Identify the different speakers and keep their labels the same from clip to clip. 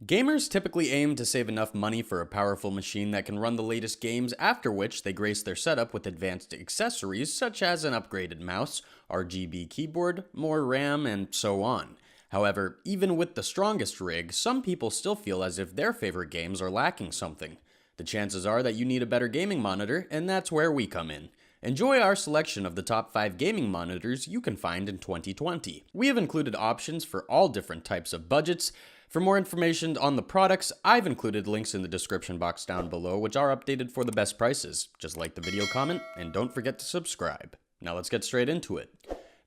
Speaker 1: Gamers typically aim to save enough money for a powerful machine that can run the latest games, after which they grace their setup with advanced accessories such as an upgraded mouse, RGB keyboard, more RAM, and so on. However, even with the strongest rig, some people still feel as if their favorite games are lacking something. The chances are that you need a better gaming monitor, and that's where we come in. Enjoy our selection of the top 5 gaming monitors you can find in 2020. We have included options for all different types of budgets. For more information on the products, I've included links in the description box down below, which are updated for the best prices. Just like the video, comment, and don't forget to subscribe. Now let's get straight into it.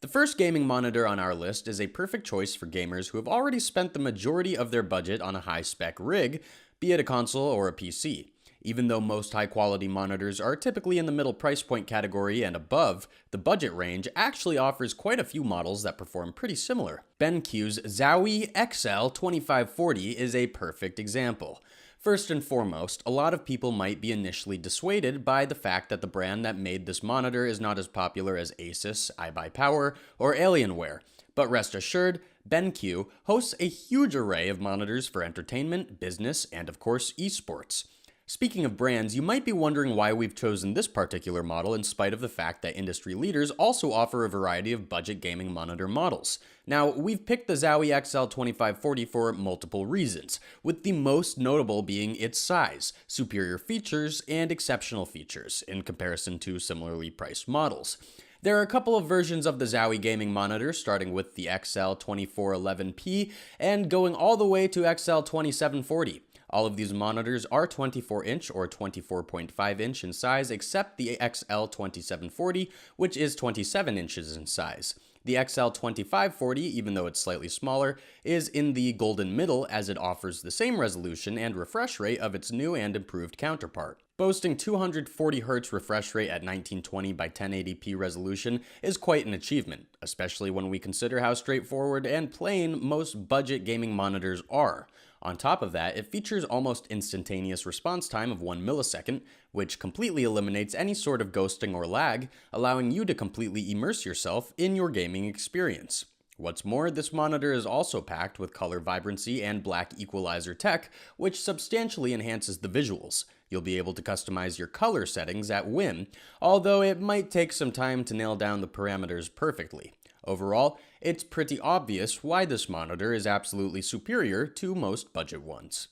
Speaker 1: The first gaming monitor on our list is a perfect choice for gamers who have already spent the majority of their budget on a high-spec rig, be it a console or a PC. Even though most high-quality monitors are typically in the middle price point category and above, the budget range actually offers quite a few models that perform pretty similar. BenQ's Zowie XL2740 is a perfect example. First and foremost, a lot of people might be initially dissuaded by the fact that the brand that made this monitor is not as popular as Asus, iBuyPower, or Alienware. But rest assured, BenQ hosts a huge array of monitors for entertainment, business, and of course, esports. Speaking of brands, you might be wondering why we've chosen this particular model in spite of the fact that industry leaders also offer a variety of budget gaming monitor models. Now, we've picked the Zowie XL2540 for multiple reasons, with the most notable being its size, superior features, and exceptional features in comparison to similarly priced models. There are a couple of versions of the Zowie gaming monitor, starting with the XL2411P and going all the way to XL2740. All of these monitors are 24-inch or 24.5-inch in size, except the XL2740, which is 27 inches in size. The XL2540, even though it's slightly smaller, is in the golden middle as it offers the same resolution and refresh rate of its new and improved counterpart. Boasting 240Hz refresh rate at 1920 by 1080p resolution is quite an achievement, especially when we consider how straightforward and plain most budget gaming monitors are. On top of that, it features almost instantaneous response time of 1 millisecond, which completely eliminates any sort of ghosting or lag, allowing you to completely immerse yourself in your gaming experience. What's more, this monitor is also packed with color vibrancy and black equalizer tech, which substantially enhances the visuals. You'll be able to customize your color settings at whim, although it might take some time to nail down the parameters perfectly. Overall, it's pretty obvious why this monitor is absolutely superior to most budget ones.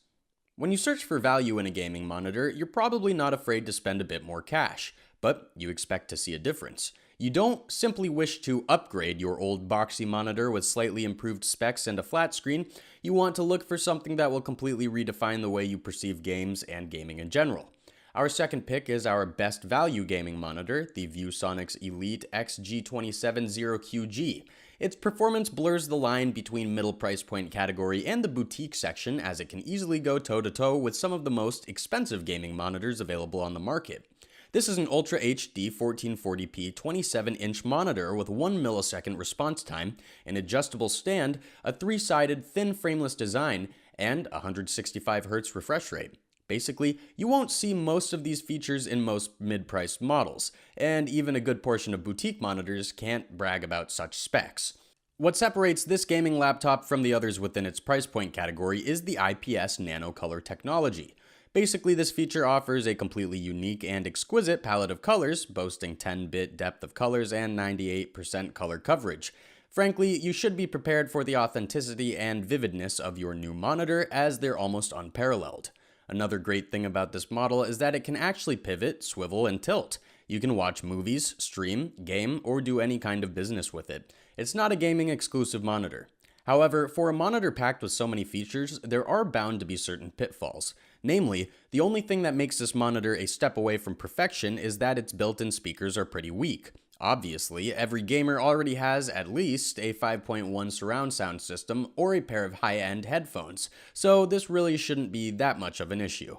Speaker 1: When you search for value in a gaming monitor, you're probably not afraid to spend a bit more cash, but you expect to see a difference. You don't simply wish to upgrade your old boxy monitor with slightly improved specs and a flat screen. You want to look for something that will completely redefine the way you perceive games and gaming in general. Our second pick is our best value gaming monitor, the ViewSonic's Elite X2700QG. Its performance blurs the line between middle price point category and the boutique section, as it can easily go toe-to-toe with some of the most expensive gaming monitors available on the market. This is an Ultra HD 1440p 27-inch monitor with 1 millisecond response time, an adjustable stand, a 3-sided thin frameless design, and 165Hz refresh rate. Basically, you won't see most of these features in most mid-priced models, and even a good portion of boutique monitors can't brag about such specs. What separates this gaming laptop from the others within its price point category is the IPS nano color technology. Basically, this feature offers a completely unique and exquisite palette of colors, boasting 10-bit depth of colors and 98% color coverage. Frankly, you should be prepared for the authenticity and vividness of your new monitor, as they're almost unparalleled. Another great thing about this model is that it can actually pivot, swivel, and tilt. You can watch movies, stream, game, or do any kind of business with it. It's not a gaming exclusive monitor. However, for a monitor packed with so many features, there are bound to be certain pitfalls. Namely, the only thing that makes this monitor a step away from perfection is that its built-in speakers are pretty weak. Obviously, every gamer already has at least a 5.1 surround sound system or a pair of high-end headphones, so this really shouldn't be that much of an issue.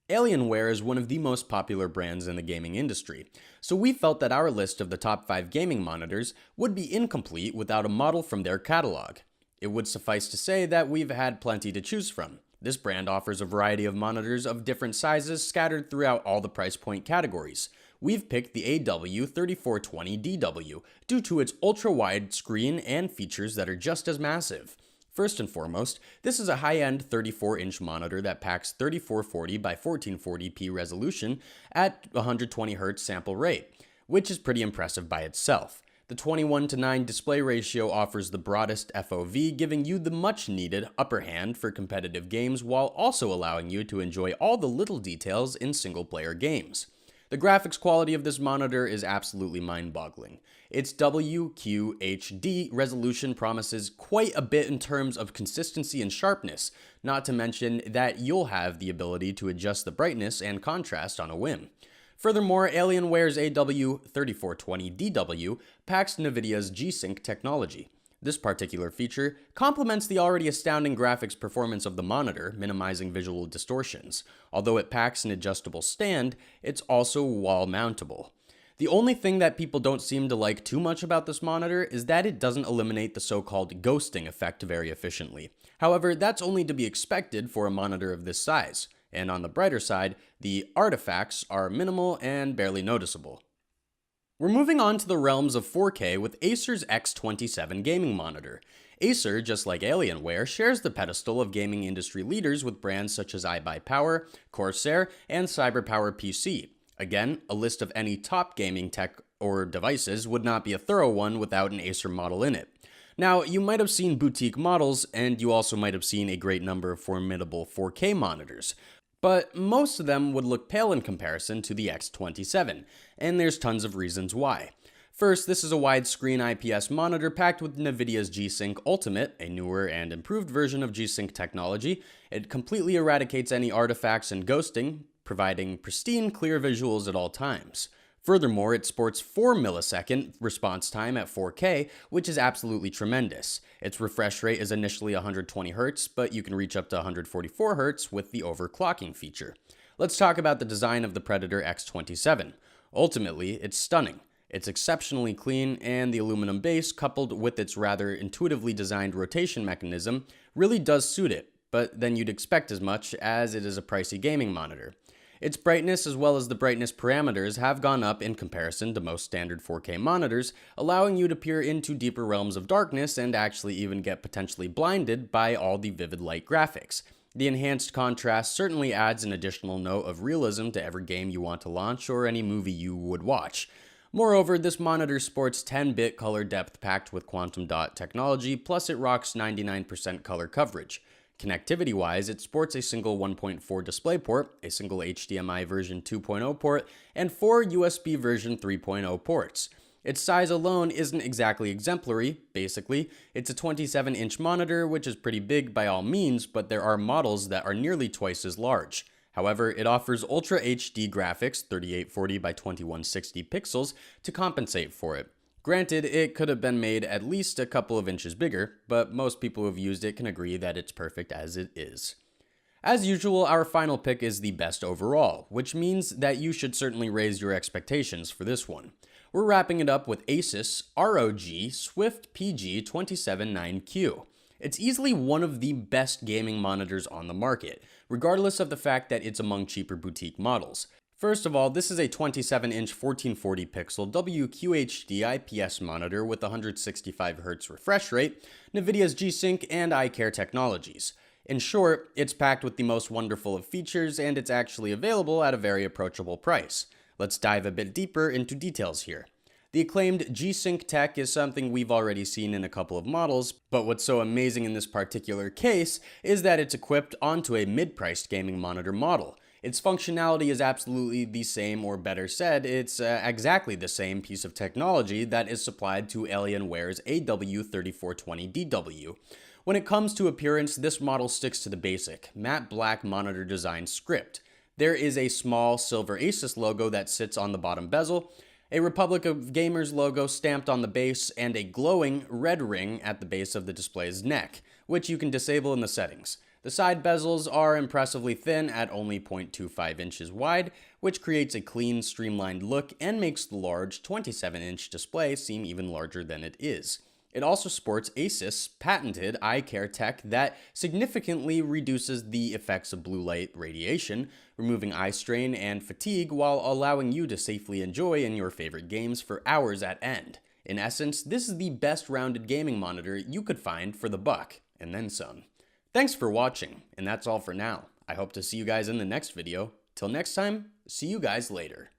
Speaker 1: Alienware is one of the most popular brands in the gaming industry, so we felt that our list of the top 5 gaming monitors would be incomplete without a model from their catalog. It would suffice to say that we've had plenty to choose from. This brand offers a variety of monitors of different sizes scattered throughout all the price point categories. We've picked the AW3420DW due to its ultra-wide screen and features that are just as massive. First and foremost, this is a high-end 34-inch monitor that packs 3440 by 1440p resolution at 120Hz sample rate, which is pretty impressive by itself. The 21:9 display ratio offers the broadest FOV, giving you the much-needed upper hand for competitive games while also allowing you to enjoy all the little details in single-player games. The graphics quality of this monitor is absolutely mind-boggling. Its WQHD resolution promises quite a bit in terms of consistency and sharpness, not to mention that you'll have the ability to adjust the brightness and contrast on a whim. Furthermore, Alienware's AW3420DW packs NVIDIA's G-Sync technology. This particular feature complements the already astounding graphics performance of the monitor, minimizing visual distortions. Although it packs an adjustable stand, it's also wall-mountable. The only thing that people don't seem to like too much about this monitor is that it doesn't eliminate the so-called ghosting effect very efficiently. However, that's only to be expected for a monitor of this size. And on the brighter side, the artifacts are minimal and barely noticeable. We're moving on to the realms of 4K with Acer's X27 gaming monitor. Acer, just like Alienware, shares the pedestal of gaming industry leaders with brands such as iBuyPower, Corsair, and CyberPower PC. Again, a list of any top gaming tech or devices would not be a thorough one without an Acer model in it. Now, you might have seen boutique models, and you also might have seen a great number of formidable 4K monitors. But most of them would look pale in comparison to the X27, and there's tons of reasons why. First, this is a widescreen IPS monitor packed with NVIDIA's G-Sync Ultimate, a newer and improved version of G-Sync technology. It completely eradicates any artifacts and ghosting, providing pristine, clear visuals at all times. Furthermore, it sports 4 millisecond response time at 4K, which is absolutely tremendous. Its refresh rate is initially 120 Hz, but you can reach up to 144 Hz with the overclocking feature. Let's talk about the design of the Predator X27. Ultimately, it's stunning. It's exceptionally clean, and the aluminum base, coupled with its rather intuitively designed rotation mechanism, really does suit it, but then you'd expect as much as it is a pricey gaming monitor. Its brightness as well as the brightness parameters have gone up in comparison to most standard 4K monitors, allowing you to peer into deeper realms of darkness and actually even get potentially blinded by all the vivid light graphics. The enhanced contrast certainly adds an additional note of realism to every game you want to launch or any movie you would watch. Moreover, this monitor sports 10-bit color depth packed with quantum dot technology, plus it rocks 99% color coverage. Connectivity-wise, it sports a single 1.4 DisplayPort, a single HDMI version 2.0 port, and 4 USB version 3.0 ports. Its size alone isn't exactly exemplary. Basically, it's a 27-inch monitor, which is pretty big by all means, but there are models that are nearly twice as large. However, it offers Ultra HD graphics, 3840 by 2160 pixels, to compensate for it. Granted, it could have been made at least a couple of inches bigger, but most people who have used it can agree that it's perfect as it is. As usual, our final pick is the best overall, which means that you should certainly raise your expectations for this one. We're wrapping it up with Asus ROG Swift PG279Q. It's easily one of the best gaming monitors on the market, regardless of the fact that it's among cheaper boutique models. First of all, this is a 27-inch 1440 pixel WQHD IPS monitor with 165 Hz refresh rate, NVIDIA's G-Sync, and eye care technologies. In short, it's packed with the most wonderful of features, and it's actually available at a very approachable price. Let's dive a bit deeper into details here. The acclaimed G-Sync tech is something we've already seen in a couple of models, but what's so amazing in this particular case is that it's equipped onto a mid-priced gaming monitor model. Its functionality is absolutely the same, or better said, it's exactly the same piece of technology that is supplied to Alienware's AW3420DW. When it comes to appearance, this model sticks to the basic, matte black monitor design script. There is a small silver Asus logo that sits on the bottom bezel, a Republic of Gamers logo stamped on the base, and a glowing red ring at the base of the display's neck, which you can disable in the settings. The side bezels are impressively thin at only 0.25 inches wide, which creates a clean, streamlined look and makes the large 27-inch display seem even larger than it is. It also sports Asus patented eye care tech that significantly reduces the effects of blue light radiation, removing eye strain and fatigue while allowing you to safely enjoy in your favorite games for hours at end. In essence, this is the best rounded gaming monitor you could find for the buck, and then some. Thanks for watching, and that's all for now. I hope to see you guys in the next video. Till next time, see you guys later.